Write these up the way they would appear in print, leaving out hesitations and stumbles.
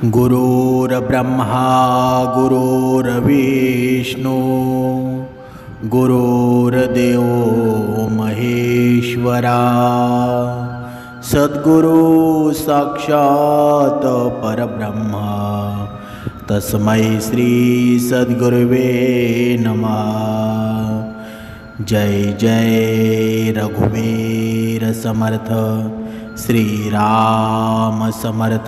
गुरुर्ब्रह्मा गुरुर्विष्णू गुरुर्देव महेश्वरा सद्गुरु साक्षात परब्रह्मा तस्मै श्री सद्गुरुवे नमः। जय जय रघुवीर समर्थ श्रीराम समर्थ।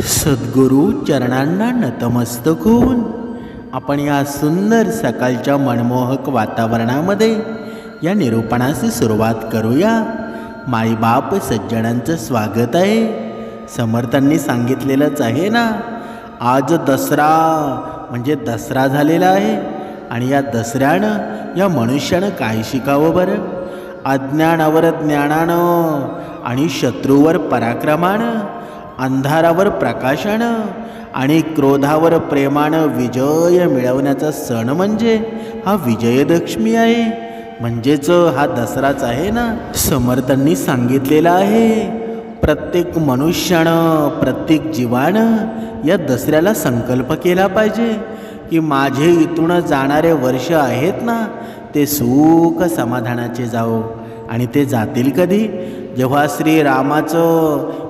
सद्गुरु चरणांना नतमस्तक होऊन आपण या सुंदर सकाळच्या मनमोहक वातावरणामध्ये या निरूपणाची सुरुवात करूया। माईबाप सज्जनांचं स्वागत आहे। समर्थांनी सांगितलेलंच आहे ना, आज दसरा म्हणजे दसरा झालेला आहे आणि या दसऱ्यानं या मनुष्यानं काय शिकावं बरं? अज्ञानावर ज्ञानानं आणि शत्रूवर पराक्रमानं, अंधारावर प्रकाशानं आणि क्रोधावर प्रेमानं विजय मिळवण्याचा सण म्हणजे हा विजयदशमी आहे, म्हणजेच हा दसराच आहे ना। समर्थांनी सांगितलेलं आहे, प्रत्येक मनुष्यानं प्रत्येक जीवानं या दसऱ्याला संकल्प केला पाहिजे की माझे इथून जाणारे वर्ष आहेत ना ते सुख समाधानाचे जाओ। आणि ते जातील कधी? जेव्हा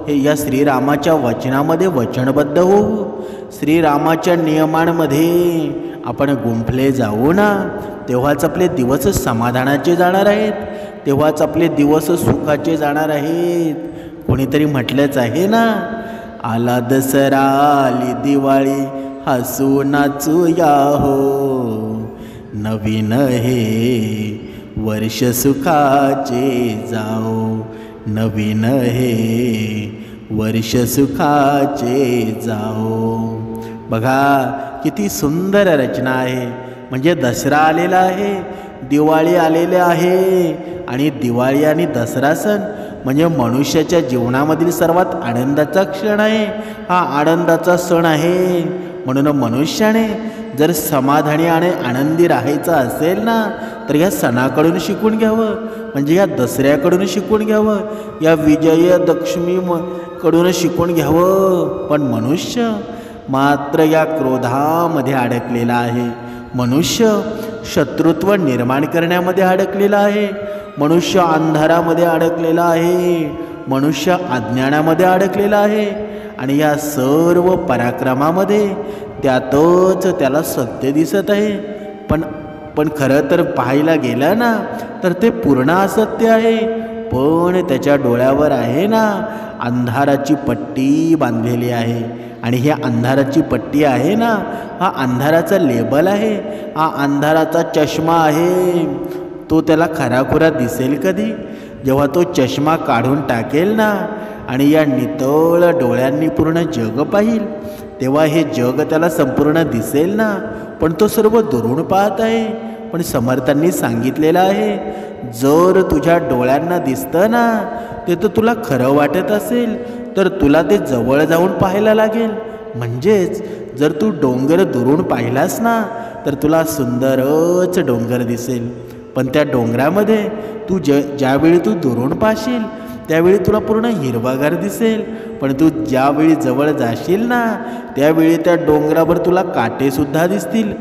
या श्रीरामाच्या वचनामध्ये वचनबद्ध होऊ, श्रीरामाच्या नियमांमध्ये आपण गुंफले जाऊ ना, तेव्हाच आपले दिवस समाधानाचे जाणार आहेत, तेव्हाच आपले दिवस सुखाचे जाणार आहेत। कोणीतरी म्हटलंच आहे ना, आला दसरा आली दिवाळी हसू नाचू या हो, नवीन हे वर्ष सुखाचे जाओ, नवीन हे वर्ष सुखाचे जाओ। बघा किती सुंदर रचना आहे। म्हणजे दसरा आलेला आहे, दिवाळी आलेली आहे आणि दिवाळी आणि दसरा सण म्हणजे मनुष्याच्या जीवनामधील सर्वात आनंदाचा क्षण आहे, हा आनंदाचा सण आहे। म्हणून मनुष्याने जर समाधानी आणि आनंदी राहायचं असेल ना, तर या सणाकडून शिकून घ्यावं, म्हणजे या दसऱ्याकडून शिकून घ्यावं, या विजयदशमी कडून शिकून घ्यावं। पण मनुष्य मात्र या क्रोधामध्ये अडकलेला आहे, मनुष्य शत्रुत्व निर्माण करण्यामध्ये अडकलेला आहे, मनुष्य अंधारामध्ये अडकलेला आहे, मनुष्य अज्ञानामध्ये अडकलेला आहे आणि या सर्व पराक्रमामध्ये त्यातच त्याला सत्य दिसत आहे। पण खरं तर पाहायला गेलं ना तर ते पूर्ण असत्य आहे। पण त्याच्या डोळ्यावर आहे ना अंधाराची पट्टी बांधलेली आहे आणि ही अंधाराची पट्टी आहे ना, हा अंधाराचा लेबल आहे, हा अंधाराचा चष्मा आहे। तो त्याला खराखुरा दिसेल कधी? जेव्हा तो चष्मा काढून टाकेल ना आणि या नितळ डोळ्यांनी पूर्ण जग पाहिल, तेव्हा हे जग त्याला संपूर्ण दिसेल ना, पण तो सर्व दुरून पाहत आहे। पण समर्थांनी सांगितलेलं आहे, जर तुझ्या डोळ्यांना दिसतं ना ते तर तुला खरं वाटत असेल तर तुला ते जवळ जाऊन पाहायला लागेल। म्हणजेच जर तू डोंगर दुरून पाहिलास ना तर तुला सुंदरच डोंगर दिसेल, पण त्या डोंगरामध्ये ज्यावेळी तू दुरून पाहशील त्यावेळी तुला पूर्ण हिरवागार दिसेल, पण तू ज्यावेळी जवळ जाशील ना त्यावेळी त्या डोंगरावर तुला काटेसुद्धा दिसतील,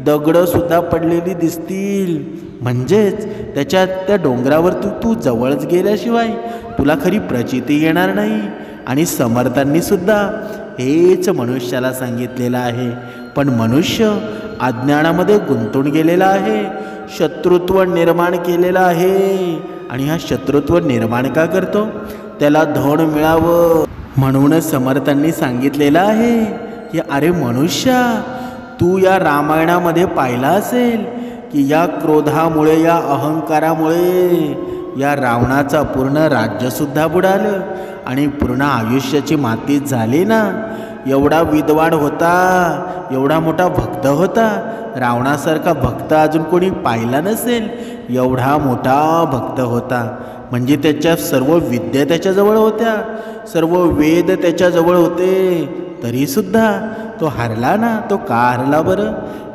दगडंसुद्धा पडलेली दिसतील। म्हणजेच त्या डोंगरावर तू जवळच गेल्याशिवाय तुला खरी प्रचिती येणार नाही। आणि समर्थांनी सुद्धा हेच मनुष्याला सांगितलेलं आहे। पण मनुष्य अज्ञानामध्ये गुंतून गेलेला आहे, शत्रुत्व निर्माण केलेलं आहे आणि हा शत्रुत्व निर्माण का करतो? त्याला धन मिळावं म्हणून समर्थांनी सांगितलेलं आहे की अरे मनुष्या, तू या रामायणामध्ये पाहिलं असेल की या क्रोधामुळे, या अहंकारामुळे या रावणाचा पूर्ण राज्यसुद्धा बुडालं आणि पूर्ण आयुष्याची मातीच झाली ना। एवढा विद्वान होता, एवढा मोठा भक्त होता, रावणासारखा भक्त अजून कोणी पाहिला नसेल, एवढा मोठा भक्त होता। म्हणजे त्याच्या सर्व विद्या त्याच्याजवळ होत्या, सर्व वेद त्याच्याजवळ होते, तरीसुद्धा तो हरला ना। तो का हरला बरं?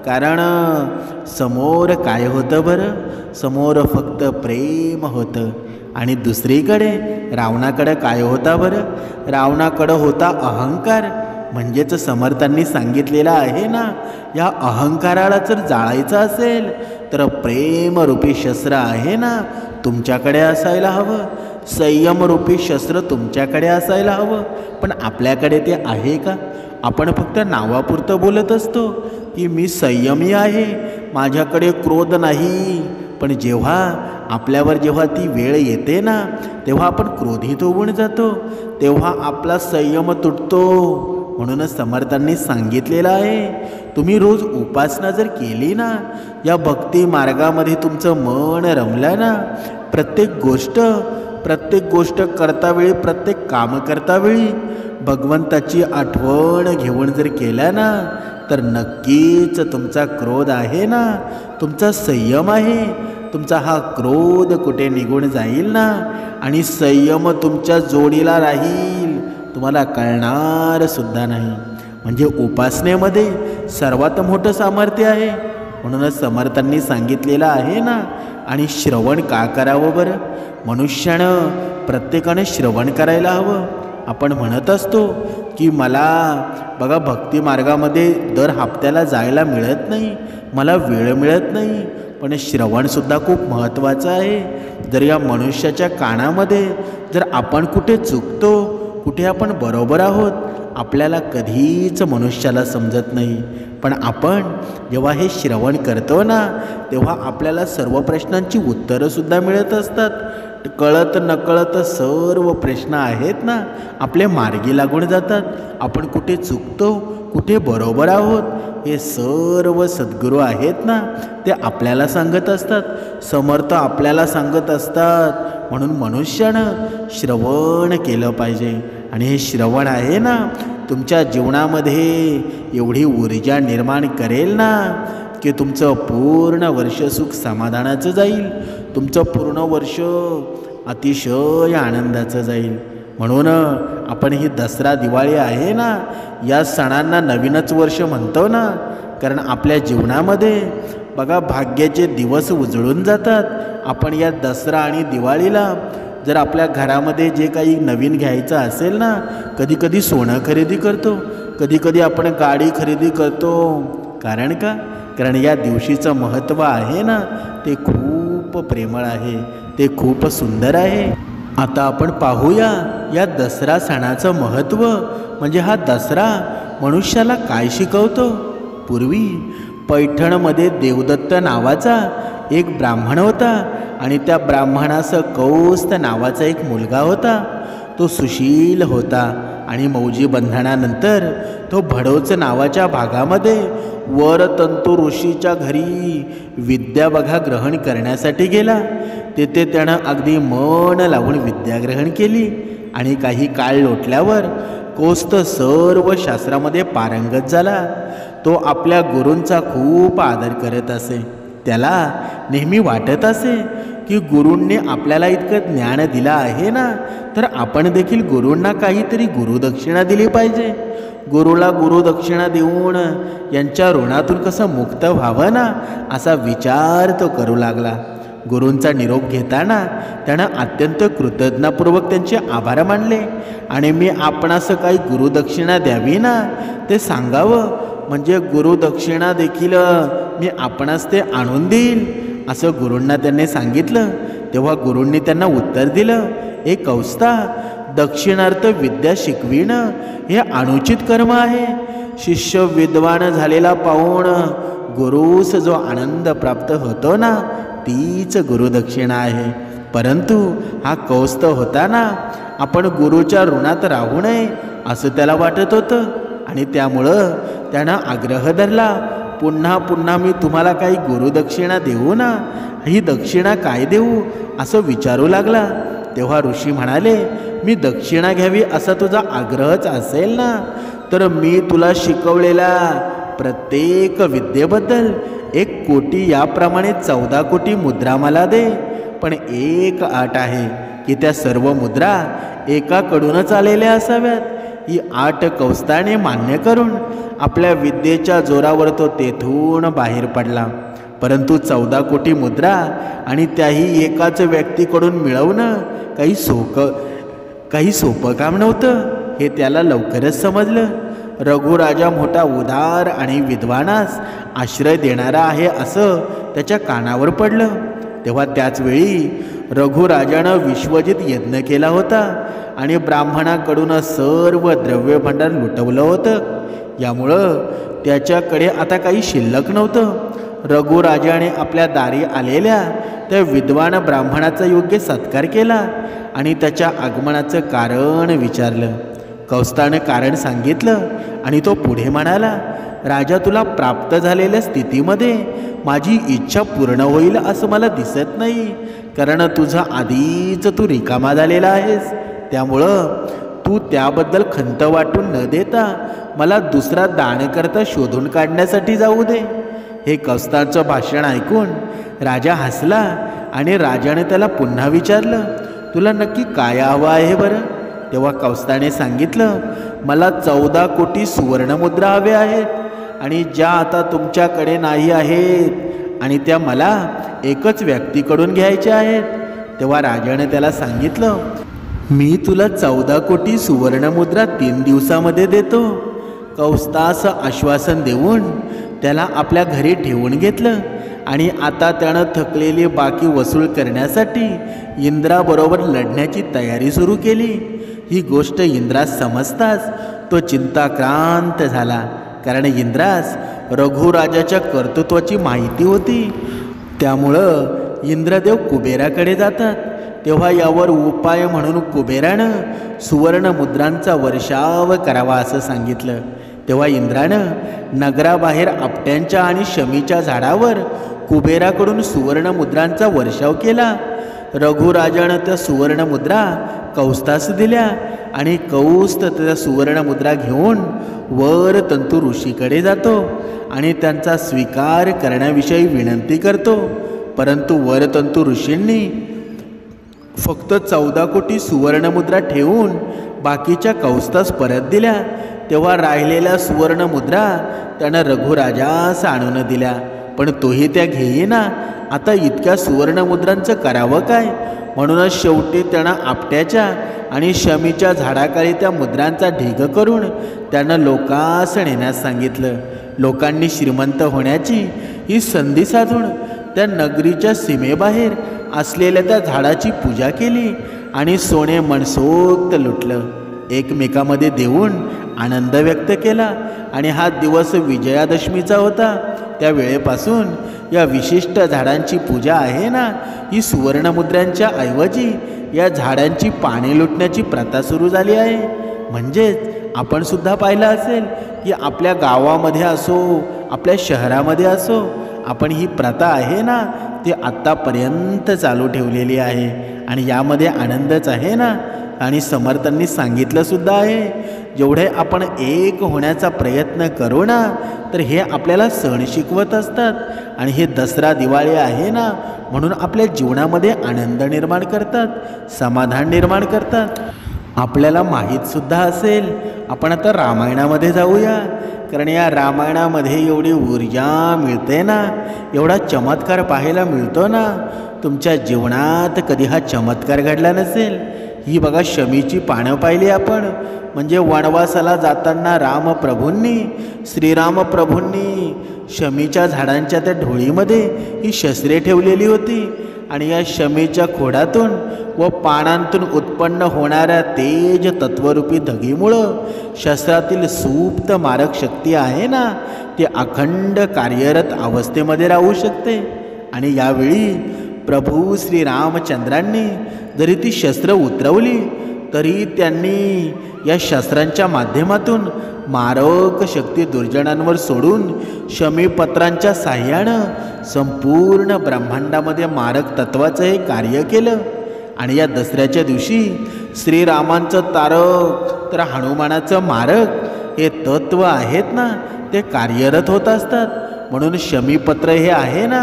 कारण समोर काय होतं बरं? समोर फक्त प्रेम होतं आणि दुसरीकडे रावणाकडे काय होता बरं? रावणाकडे होता अहंकार. म्हणजेच समर्थांनी सांगितलेलं आहे ना, या अहंकाराला जर जाळायचं असेल तर प्रेमरूपी शस्त्र आहे ना तुमच्याकडे असायला हवं. संयमरूपी शस्त्र तुमच्याकडे असायला हवं. पण आपल्याकडे ते आहे का? आपण फक्त नावापुरतं बोलत असतो की मी संयमी आहे, माझ्याकडे क्रोध नाही. पण जेव्हा आपल्यावर ती वेळ येते ना, तेव्हा आपण क्रोधित होऊन जातो, तेव्हा आपला संयम तुटतो. म्हणूनच समर्थांनी सांगितलेलं आहे, तुम्ही रोज उपासना जर केली ना, या भक्ती मार्गामध्ये तुमचं मन रमलं ना, प्रत्येक गोष्ट करतावेळी, प्रत्येक काम करतावेळी भगवंताची आठवण घेऊन जर केलं ना, तर नक्कीच तुमचा क्रोध आहे ना, तुमचा संयम आहे, तुमचा हा क्रोध कुठे निघून जाईल ना, आणि संयम तुमच्या जोडीला राहील, तुम्हाला कळणार सुद्धा नाही. म्हणजे उपासनेमध्ये सर्वात मोठं सामर्थ्य आहे. म्हणूनच समर्थांनी सांगितलेलं आहे ना. आणि श्रवण का करावं बरं? मनुष्यानं प्रत्येकाने श्रवण करायला हवं. आपण म्हणत असतो की मला बघा भक्ती मार्गामध्ये दर हप्त्याला जायला मिळत नाही, मला वेळ मिळत नाही. पण श्रवणसुद्धा खूप महत्त्वाचं आहे. जर या मनुष्याच्या कानामध्ये जर आपण कुठे चुकतो, कुठे आपण बरोबर आहोत, आपल्याला कधीच मनुष्याला समजत नाही. पण आपण जेव्हा हे श्रवण करतो ना, तेव्हा आपल्याला सर्व प्रश्नांची उत्तरंसुद्धा मिळत असतात. कळत नकळत सर्व प्रश्न आहेत ना आपले मार्गी लागून जातात. आपण कुठे चुकतो, कुठे बरोबर आहोत, हे सर्व सद्गुरू आहेत ना, ते आपल्याला सांगत असतात, समर्थ आपल्याला सांगत असतात. म्हणून मनुष्यानं श्रवण केलं पाहिजे. आणि हे श्रवण आहे ना, तुमच्या जीवनामध्ये एवढी ऊर्जा निर्माण करेल ना की तुमचं पूर्ण वर्ष सुख समाधानाचं जाईल, तुमचं पूर्ण वर्ष अतिशय आनंदाचं जाईल. म्हणून आपण ही दसरा दिवाळी आहे ना, या सणांना नवीनच वर्ष म्हणतो ना, कारण आपल्या जीवनामध्ये बघा भाग्याचे दिवस उजळून जातात. आपण या दसरा आणि दिवाळीला जर आपल्या घरामध्ये जे काही नवीन घ्यायचं असेल ना, कधी सोनं खरेदी करतो, कधी आपण गाडी खरेदी करतो. कारण का? कारण या दिवशीचं महत्त्व आहे ना, ते खूप प्रेमळ आहे, ते खूप सुंदर आहे. आता आपण पाहूया या दसरा सणाचं महत्त्व. म्हणजे हा दसरा मनुष्याला काय शिकवतो? पूर्वी पैठणमध्ये देवदत्त नावाचा एक ब्राह्मण होता आणि त्या ब्राह्मणास कौस्त नावाचा एक मुलगा होता. तो सुशील होता आणि मौजी बंधनानंतर तो भडोच नावाच्या भागामध्ये वरतंतू ऋषीच्या घरी विद्या बघा ग्रहण करण्यासाठी गेला. तेथे त्यानं अगदी मन लावून विद्या ग्रहण केली आणि काही काळ लोटल्यावर कौस्त सर्व शास्त्रामध्ये पारंगत झाला. तो आपल्या गुरूंचा खूप आदर करत असे. त्याला नेहमी वाटत असे की गुरूंनी आपल्याला इतकं ज्ञान दिलं आहे ना, तर आपण देखील गुरूंना काहीतरी गुरुदक्षिणा दिली पाहिजे. गुरुला गुरुदक्षिणा देऊन यांच्या ऋणातून कसं मुक्त व्हावं ना, असा विचार तो करू लागला. गुरूंचा निरोप घेताना त्यानं अत्यंत कृतज्ञतापूर्वक त्यांचे आभार मानले आणि मी आपणास काही गुरुदक्षिणा द्यावी ना, ते सांगावं, म्हणजे गुरुदक्षिणा देखील मी आपणास ते आणून देईल, असं गुरूंना त्यांनी सांगितलं. तेव्हा गुरूंनी त्यांना उत्तर दिलं, ए कौस्ता, दक्षिणार्थ विद्या शिकविणं हे अनुचित कर्म आहे. शिष्य विद्वान झालेला पाहून गुरुस जो आनंद प्राप्त होतो ना, तीच गुरुदक्षिणा आहे. परंतु हा कौस्त होता ना, आपण गुरुच्या ऋणात राहू नये असं त्याला वाटत होतं आणि त्यामुळं त्यानं आग्रह धरला, पुन्हा मी तुम्हाला काही गुरुदक्षिणा देऊ ना, ही दक्षिणा काय देऊ असं विचारू लागला. तेव्हा ऋषी म्हणाले, मी दक्षिणा घ्यावी असा तुझा आग्रहच असेल ना, तर मी तुला शिकवलेला प्रत्येक विद्येबद्दल 1 कोटी याप्रमाणे 14 कोटी मुद्रा मला दे. पण एक अट आहे की त्या सर्व मुद्रा एकाकडूनच आलेल्या असाव्यात. ही अट कौस्ताने मान्य करून आपल्या विद्येच्या जोरावर तो तेथून बाहेर पडला. परंतु 14 कोटी मुद्रा आणि त्याही एकाच व्यक्तीकडून मिळवणं काही सोपं काम नव्हतं हे त्याला लवकरच समजलं. रघुराजा मोठा उदार आणि विद्वानास आश्रय देणारा आहे असं त्याच्या कानावर पडलं. तेव्हा त्याचवेळी रघुराजानं विश्वजित यज्ञ केला होता आणि ब्राह्मणाकडून सर्व द्रव्य भांडार लुटवलं होतं. यामुळं त्याच्याकडे आता काही शिल्लक नव्हतं. रघुराजाने आपल्या दारी आलेल्या त्या विद्वान ब्राह्मणाचा योग्य सत्कार केला आणि त्याच्या आगमनाचं कारण विचारलं. कौस्तानं कारण सांगितलं आणि तो पुढे म्हणाला, राजा, तुला प्राप्त झालेल्या स्थितीमध्ये माझी इच्छा पूर्ण होईल असं मला दिसत नाही, कारण तुझा आधीच तू रिकामा झालेला आहेस. त्यामुळं तू त्याबद्दल खंत वाटून न देता मला दुसरा दानकर्ता शोधून काढण्यासाठी जाऊ दे. हे कौस्ताचं भाषण ऐकून राजा हसला आणि राजाने त्याला पुन्हा विचारलं, तुला नक्की काय हवं आहे बरं? तेव्हा कौस्ताने सांगितलं, मला 14 कोटी सुवर्णमुद्रा हव्या आहेत आणि ज्या आता तुमच्याकडे नाही आहेत आणि त्या मला एकच व्यक्तीकडून घ्यायच्या आहेत. तेव्हा राजाने त्याला सांगितलं, मी तुला 14 कोटी सुवर्णमुद्रा 3 दिवसामध्ये देतो. कौस्तास आश्वासन देऊन त्याला आपल्या घरी ठेवून घेतलं आणि आता त्यानं थकलेली बाकी वसूल करण्यासाठी इंद्राबरोबर लढण्याची तयारी सुरू केली. ही गोष्ट इंद्रास समजताच तो चिंताक्रांत झाला, कारण इंद्रास रघुराजाच्या कर्तृत्वाची माहिती होती. त्यामुळं इंद्रदेव कुबेराकडे जातात. तेव्हा यावर उपाय म्हणून कुबेरानं सुवर्णमुद्रांचा वर्षाव करावा असं सांगितलं. तेव्हा इंद्रानं नगराबाहेर आपट्यांच्या आणि शमीच्या झाडावर कुबेराकडून सुवर्णमुद्रांचा वर्षाव केला. रघुराजानं त्या सुवर्णमुद्रा कौस्तास दिल्या आणि कौस्त त्या सुवर्णमुद्रा घेऊन वर तंतू ऋषीकडे जातो आणि त्यांचा स्वीकार करण्याविषयी विनंती करतो. परंतु वरतंतू ऋषींनी फक्त 14 कोटी सुवर्णमुद्रा ठेवून बाकीच्या कौस्तास परत दिल्या. तेव्हा राहिलेल्या सुवर्णमुद्रा त्यानं रघुराजास आणून दिल्या, पण तोही त्या घेईना. आता इतक्या सुवर्णमुद्रांचं करावं काय? म्हणूनच शेवटी त्यानं आपट्याच्या आणि शमीच्या झाडाखाली त्या मुद्रांचा ढीग करून त्यानं लोकांस नेण्यास सांगितलं. लोकांनी श्रीमंत होण्याची ही संधी साधून त्या नगरीच्या सीमेबाहेर असलेल्या त्या झाडाची पूजा केली आणि सोने मनसोक्त लुटलं. एकमेकामध्ये देऊन आनंद व्यक्त केला आणि हा दिवस विजयादशमीचा होता. त्या वेळेपासून या विशिष्ट झाडांची पूजा आहे ना, ही सुवर्णमुद्रांच्या ऐवजी या झाडांची पाने लुटण्याची प्रथा सुरू झाली आहे. म्हणजेच आपण सुद्धा पाहिलं असेल की आपल्या गावामध्ये असो, आपल्या शहरामध्ये असो, आपण ही प्रथा आहे ना ती आत्तापर्यंत चालू ठेवलेली आहे आणि यामध्ये आनंदच आहे ना. आणि समर्थांनी सांगितलं सुद्धा आहे, जेवढे आपण एक होण्याचा प्रयत्न करू ना, तर हे आपल्याला सण शिकवत असतात आणि हे दसरा दिवाळी आहे ना, म्हणून आपल्या जीवनामध्ये आनंद निर्माण करतात, समाधान निर्माण करतात. आपल्याला माहीतसुद्धा असेल, आपण आता रामायणामध्ये जाऊया, कारण या रामायणामध्ये एवढी ऊर्जा मिळते ना, एवढा चमत्कार पाहायला मिळतो ना. तुमच्या जीवनात कधी हा चमत्कार घडला नसेल. ही बघा, शमीची पानं पाहिली आपण, म्हणजे वनवासाला जाताना श्रीरामप्रभूंनी शमीच्या झाडांच्या त्या ढोळीमध्ये ही शस्त्रे ठेवलेली होती आणि या शमीच्या खोडातून व पानांतून उत्पन्न होणाऱ्या तेज तत्वरूपी धगीमुळं शस्त्रातील सुप्त मारक शक्ती आहे ना, ती अखंड कार्यरत अवस्थेमध्ये राहू शकते. आणि यावेळी प्रभू श्रीरामचंद्रांनी जरी ती शस्त्र उतरवली तरी त्यांनी या शस्त्रांच्या माध्यमातून मारक शक्ती दुर्जनांवर सोडून शमीपत्रांच्या साह्यानं संपूर्ण ब्रह्मांडामध्ये मारक तत्वाचं हे कार्य केलं. आणि या दसऱ्याच्या दिवशी श्रीरामांचं तारक तर हनुमानाचं मारक हे तत्व आहेत ना, ते कार्यरत होत असतात. म्हणून शमीपत्र हे आहे ना,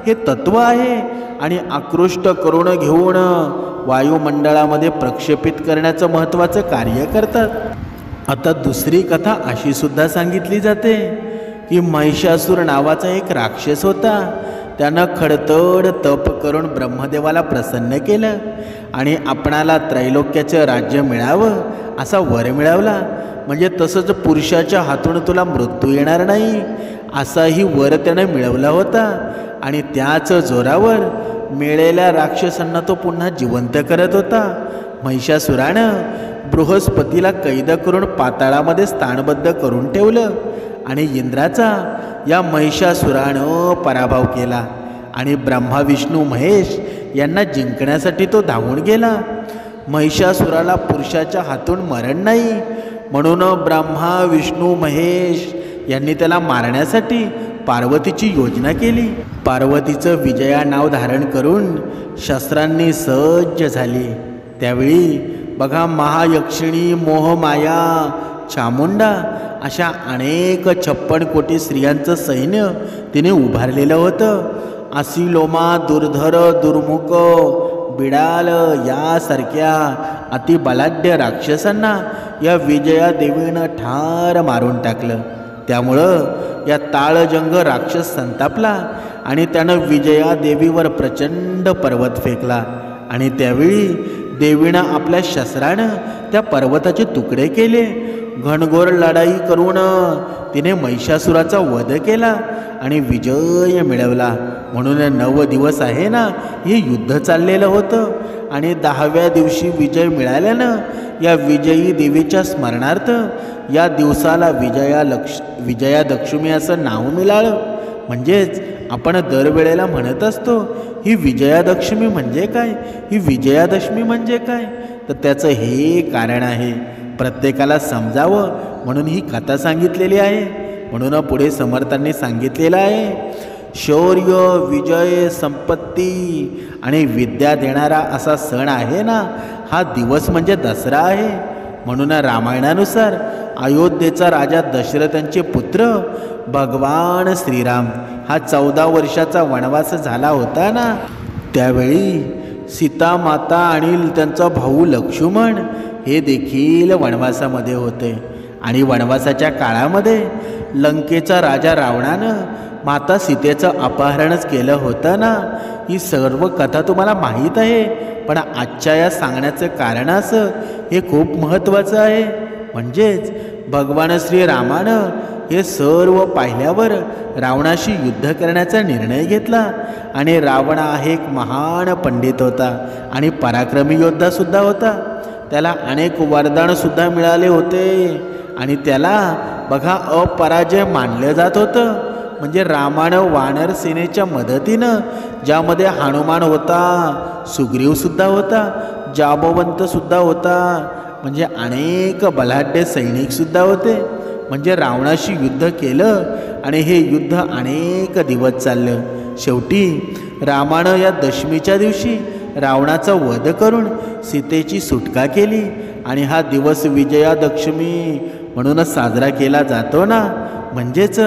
हे तत्व आहे आणि आकृष्ट करून घेऊन वायुमंडळामध्ये प्रक्षेपित करण्याचं महत्त्वाचं कार्य करतात. आता दुसरी कथा अशी सुद्धा सांगितली जाते की महिषासूर नावाचा एक राक्षस होता. त्यानं खडतड तप करून ब्रह्मदेवाला प्रसन्न केलं आणि आपणाला त्रैलोक्याचं राज्य मिळावं असा वर मिळवला. म्हणजे तसंच पुरुषाच्या हातून तुला मृत्यू येणार नाही असाही वर त्यानं मिळवला होता. आणि त्याच जोरावर मेलेल्या राक्षसांना तो पुन्हा जिवंत करत होता. महिषासुरानं बृहस्पतीला कैद करून पाताळामध्ये स्थानबद्ध करून ठेवलं आणि इंद्राचा या महिषासुरानं पराभव केला. आणि ब्रह्मा विष्णू महेश यांना जिंकण्यासाठी तो धावून गेला. महिषासुराला पुरुषाच्या हातून मरण नाही म्हणून ब्रह्मा विष्णू महेश यांनी त्याला मारण्यासाठी पार्वतीची योजना केली. पार्वतीचं विजया नाव धारण करून शस्त्रांनी सज्ज झाली. त्यावेळी बघा महायक्षिणी, मोहमाया, चामुंडा अशा अनेक 56 कोटी स्त्रियांचं सैन्य तिने उभारलेलं होतं. असिलोमा, दुर्धर, दुर्मुख, बिडाल यासारख्या अतिबलाढ्य राक्षसांना या विजया देवीनं ठार मारून टाकलं. त्यामुळं या ताळजंग राक्षस संतापला आणि त्यानं विजया देवीवर प्रचंड पर्वत फेकला. आणि त्यावेळी देवीनं आपल्या शस्त्रानं त्या पर्वताचे तुकडे केले. घनघोर लढाई करून तिने महिषासुराचा वध केला आणि विजय मिळवला. म्हणून 9 दिवस आहे ना हे युद्ध चाललेलं होतं. आणि 10व्या दिवशी विजय मिळाल्यानं या विजयी देवीच्या स्मरणार्थ या दिवसाला विजयादशमी असं नाव मिळालं. म्हणजेच आपण दरवेळेला म्हणत असतो ही विजयादशमी म्हणजे काय, ही विजयादशमी म्हणजे काय, तर त्याचं हे कारण आहे. प्रत्येकाला समजावं म्हणून ही कथा सांगितलेली आहे. म्हणून पुढे समर्थांनी सांगितलेलं आहे, शौर्य, विजय, संपत्ती आणि विद्या देणारा असा सण आहे ना हा दिवस म्हणजे दसरा आहे. म्हणून रामायणानुसार अयोध्येचा राजा दशरथांचे पुत्र भगवान श्रीराम हा 14 वर्षाचा वनवास झाला होता ना, त्यावेळी सीता माता आणि त्यांचा भाऊ लक्ष्मण हे देखील वनवासामध्ये होते. आणि वनवासाच्या काळामध्ये लंकेचा राजा रावणानं माता सीतेचं अपहरणच केलं होतं ना. ही सर्व कथा तुम्हाला माहीत आहे, पण आजच्या या सांगण्याचं कारण असं हे खूप महत्त्वाचं आहे. म्हणजेच भगवान श्रीरामानं हे सर्व पाहिल्यावर रावणाशी युद्ध करण्याचा निर्णय घेतला. आणि रावण हा एक महान पंडित होता आणि पराक्रमी योद्धासुद्धा होता. त्याला अनेक वरदानसुद्धा मिळाले होते आणि त्याला बघा अपराजय मानलं जात होतं. म्हणजे रामानं वानर सेनेच्या मदतीनं, ज्यामध्ये हनुमान होता, सुग्रीवसुद्धा होता, जांबवंतसुद्धा होता, म्हणजे अनेक बलाढ्य सैनिकसुद्धा होते. म्हणजे रावणाशी युद्ध केलं आणि हे युद्ध अनेक दिवस चाललं. शेवटी रामानं या दशमीच्या दिवशी रावणाचा वध करून सीतेची सुटका केली. आणि हा दिवस विजयादशमी म्हणूनच साजरा केला जातो ना. म्हणजेच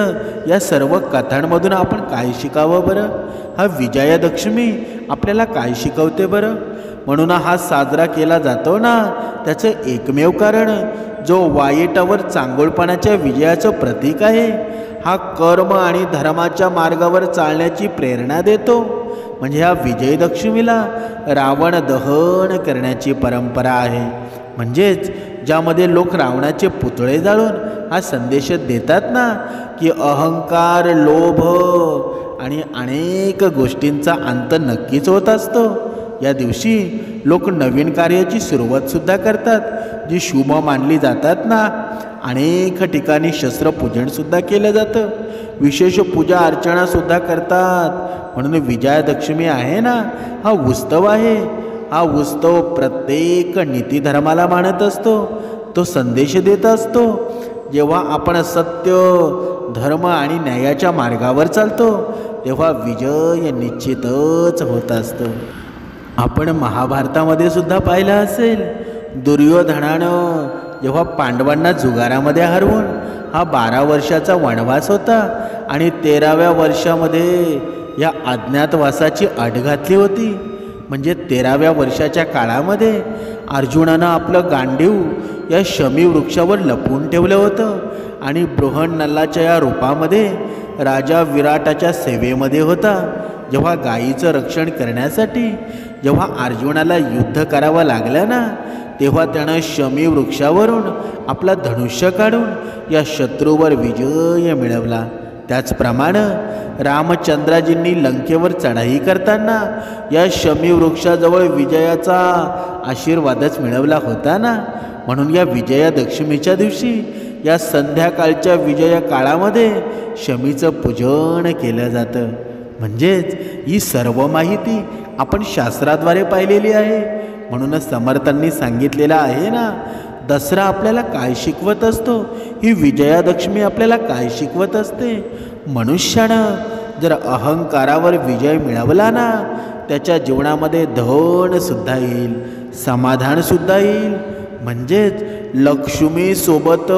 या सर्व कथांमधून आपण काय शिकावं बरं, हा विजयादशमी आपल्याला काय शिकवते बरं. म्हणून हा साजरा केला जातो ना, त्याचं एकमेव कारण जो वाईटावर चांगुलपणाच्या विजयाचं प्रतीक आहे, हा कर्म आणि धर्माच्या मार्गावर चालण्याची प्रेरणा देतो. म्हणजे ह्या विजयादशमीला रावण दहन करण्याची परंपरा आहे. म्हणजेच ज्यामध्ये लोक रावणाचे पुतळे जाळून हा संदेश देतात ना की अहंकार, लोभ आणि अनेक गोष्टींचा अंत नक्कीच होत असतो. या दिवशी लोक नवीन कार्याची सुरुवातसुद्धा करतात, जी शुभ मानली जातात ना. अनेक ठिकाणी शस्त्रपूजनसुद्धा केलं जातं, विशेष पूजा अर्चनासुद्धा करतात. म्हणून विजयादशमी आहे ना हा उत्सव आहे. हा उत्सव प्रत्येक नीतिधर्माला मानत असतो, तो संदेश देत असतो. जेव्हा आपण सत्य, धर्म आणि न्यायाच्या मार्गावर चालतो तेव्हा विजय निश्चितच होत असतो. आपण महाभारतामध्ये सुद्धा पाहिलं असेल, दुर्योधनानं जेव्हा पांडवांना जुगारामध्ये हरवून हा 12 वर्षाचा वनवास होता आणि 13व्या वर्षामध्ये या अज्ञातवासाची अट घातली होती. म्हणजे 13व्या वर्षाच्या काळामध्ये अर्जुनानं आपलं गांडीव या शमी वृक्षावर लपवून ठेवलं होतं आणि बृहन्नलाच्या या रूपामध्ये राजा विराटाच्या सेवेमध्ये होता. जेव्हा गायीचं रक्षण करण्यासाठी जेव्हा अर्जुनाला युद्ध करावं लागलं ना, तेव्हा त्यानं शमी वृक्षावरून आपला धनुष्य काढून या शत्रूवर विजय मिळवला. त्याचप्रमाणे रामचंद्राजींनी लंकेवर चढाई करताना या शमी वृक्षाजवळ विजयाचा आशीर्वादच मिळवला होता ना. म्हणून या विजयादशमीच्या दिवशी या संध्याकाळच्या विजया काळामध्ये शमीचं पूजन केलं जातं. म्हणजेच ही सर्व माहिती आपण शास्त्राद्वारे पाहिलेली आहे. म्हणूनच समर्थांनी सांगितलेलं आहे ना, दसरा आपल्याला काय शिकवत असतो, ही विजयादशमी आपल्याला काय शिकवत असते. मनुष्यानं जर अहंकारावर विजय मिळवला ना, त्याच्या जीवनामध्ये धनसुद्धा येईल, समाधानसुद्धा येईल. म्हणजेच लक्ष्मीसोबत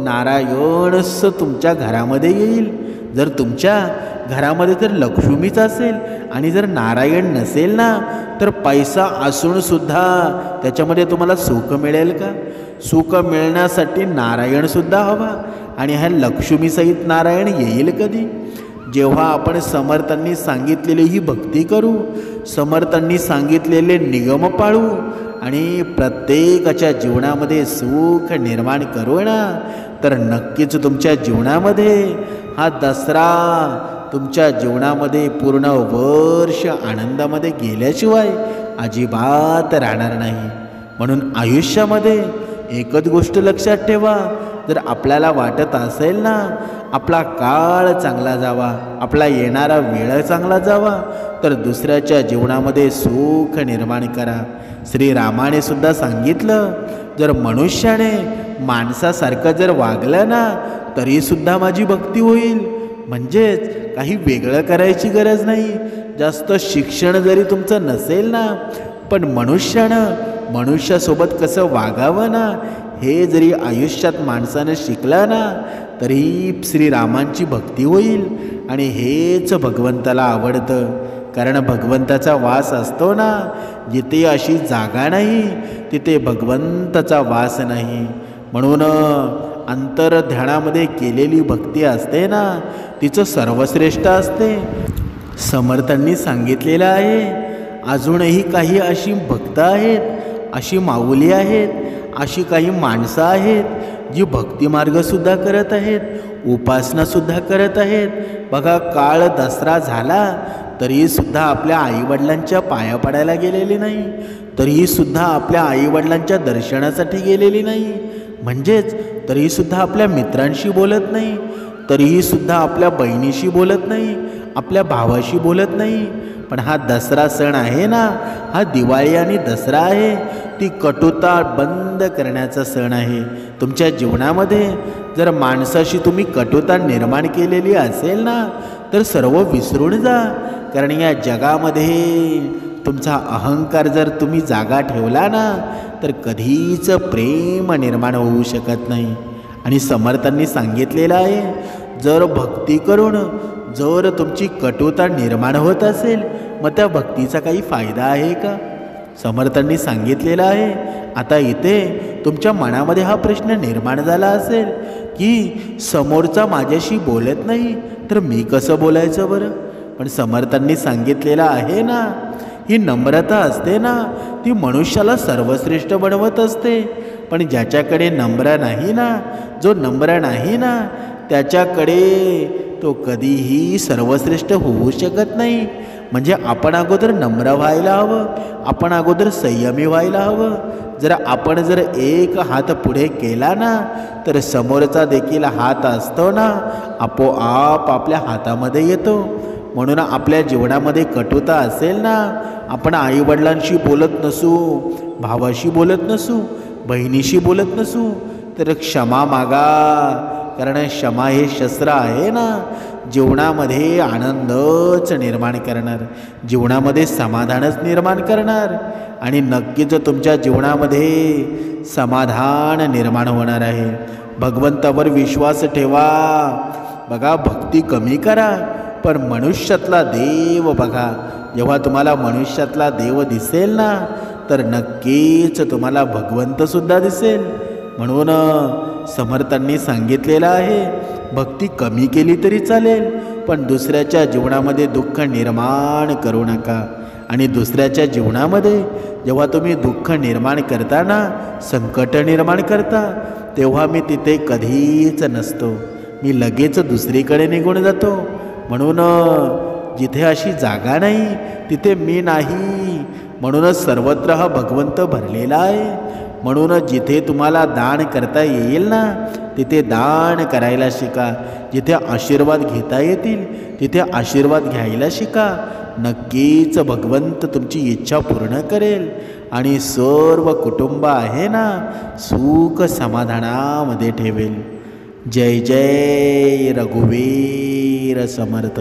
नारायणच तुमच्या घरामध्ये येईल. जर तुमच्या घरामध्ये जर लक्ष्मीच असेल आणि जर नारायण नसेल ना, तर पैसा असूनसुद्धा त्याच्यामध्ये तुम्हाला सुख मिळेल का? सुख मिळण्यासाठी नारायणसुद्धा हवा, आणि ह्या लक्ष्मीसहित नारायण येईल कधी? जेव्हा आपण समर्थांनी सांगितलेली ही भक्ती करू, समर्थांनी सांगितलेले नियम पाळू आणि प्रत्येकाच्या जीवनामध्ये सुख निर्माण करू ना, तर नक्कीच तुमच्या जीवनामध्ये हा दसरा तुमच्या जीवनामध्ये पूर्ण वर्ष आनंदामध्ये गेल्याशिवाय अजिबात राहणार नाही. म्हणून आयुष्यामध्ये एकच गोष्ट लक्षात ठेवा, जर आपल्याला वाटत असेल ना आपला काळ चांगला जावा, आपला येणारा वेळ चांगला जावा, तर दुसऱ्याच्या जीवनामध्ये सुख निर्माण करा. श्रीरामाने सुद्धा सांगितलं, जर मनुष्याने माणसासारखं जर वागलं ना, तरीसुद्धा माझी भक्ती होईल. म्हणजेच काही वेगळं करायची गरज नाही. जास्त शिक्षण जरी तुमचं नसेल ना, पण मनुष्यासोबत कसं वागावं ना, हे जरी आयुष्यात माणसानं शिकला ना, तरी श्रीरामांची भक्ती होईल. आणि हेच भगवंताला आवडतं. कारण भगवंताचा वास असतो ना, जिथे अशी जागा नाही तिथे भगवंताचा वास नाही. म्हणून अंतर्ध्यानामध्ये केलेली भक्ती असते ना, तिचं सर्वश्रेष्ठ असते. समर्थांनी सांगितलेलं आहे, अजूनही काही अशी भक्त आहेत, अशी माऊली आहेत, अशी काही माणसं आहेत जी भक्तिमार्गसुद्धा करत आहेत, उपासनासुद्धा करत आहेत. बघा, काळ दसरा झाला तरीसुद्धा आपल्या आईवडिलांच्या पाया पडायला गेलेली नाही, तरीसुद्धा आपल्या आईवडिलांच्या दर्शनासाठी गेलेली नाही. म्हणजेच तरीसुद्धा आपल्या मित्रांशी बोलत नाही, तरीसुद्धा आपल्या बहिणीशी बोलत नाही, आपल्या भावाशी बोलत नाही. पण हा दसरा सण आहे ना, हा दिवाळी आणि दसरा आहे, ती कटुता बंद करण्याचा सण आहे. तुमच्या जीवनामध्ये जर माणसाशी तुम्ही कटुता निर्माण केलेली असेल ना, तर सर्व विसरून जा. कारण या जगामध्ये तुमचा अहंकार जर तुम्ही जागा ठेवला ना, तर कधीच प्रेम निर्माण होऊ शकत नाही. आणि समर्थांनी सांगितलेलं आहे, जर भक्ती करून जर तुमची कटुता निर्माण होत असेल, मग त्या भक्तीचा काही फायदा आहे का? समर्थांनी सांगितलेलं आहे. आता इथे तुमच्या मनामध्ये हा प्रश्न निर्माण झाला असेल की समोरचा माझ्याशी बोलत नाही, तर मी कसं बोलायचं बरं? पण समर्थांनी सांगितलेलं आहे ना, ही नम्रता असते ना, ती मनुष्याला सर्वश्रेष्ठ बनवत असते. पण ज्याच्याकडे नम्र नाही ना, जो नम्र नाही ना, त्याच्याकडे तो कधीही सर्वश्रेष्ठ होऊ शकत नाही. म्हणजे आपण अगोदर नम्र व्हायला हवं, आपण अगोदर संयमी व्हायला हवं. जर एक हात पुढे केला ना, तर समोरचा देखील हात असतो ना, आपोआप आपल्या हातामध्ये येतो. म्हणून आपल्या जीवनामध्ये कटुता असेल ना, आपण आईवडिलांशी बोलत नसू, भावाशी बोलत नसू, बहिणीशी बोलत नसू, तर क्षमा मागा. कारण क्षमा हे शस्त्र आहे ना, जीवनामध्ये आनंदच निर्माण करणार, जीवनामध्ये समाधानच निर्माण करणार. आणि नक्कीच तुमच्या जीवनामध्ये समाधान निर्माण होणार आहे. भगवंतावर विश्वास ठेवा. बघा, भक्ती कमी करा, पण मनुष्यातला देव बघा. जेव्हा तुम्हाला मनुष्यातला देव दिसेल ना, तर नक्कीच तुम्हाला भगवंतसुद्धा दिसेल. म्हणून समर्थांनी सांगितलेलं आहे, भक्ती कमी केली तरी चालेल, पण दुसऱ्याच्या जीवनामध्ये दुःख निर्माण करू नका. आणि दुसऱ्याच्या जीवनामध्ये जेव्हा तुम्ही दुःख निर्माण करता ना, संकट निर्माण करता, तेव्हा मी तिथे कधीच नसतो. मी लगेच दुसरीकडे निघून जातो. म्हणून जिथे अशी जागा नाही तिथे मी नाही. म्हणूनच सर्वत्र हा भगवंत भरलेला आहे. म्हणून जिथे तुम्हाला दान करता येईल ना, तिथे दान करायला शिका. जिथे आशीर्वाद घेता येतील तिथे आशीर्वाद घ्यायला शिका. नक्कीच भगवंत तुमची इच्छा पूर्ण करेल आणि सर्व कुटुंब आहे ना, सुख समाधानामध्ये ठेवेल. जय जय रघुवीर समर्थ.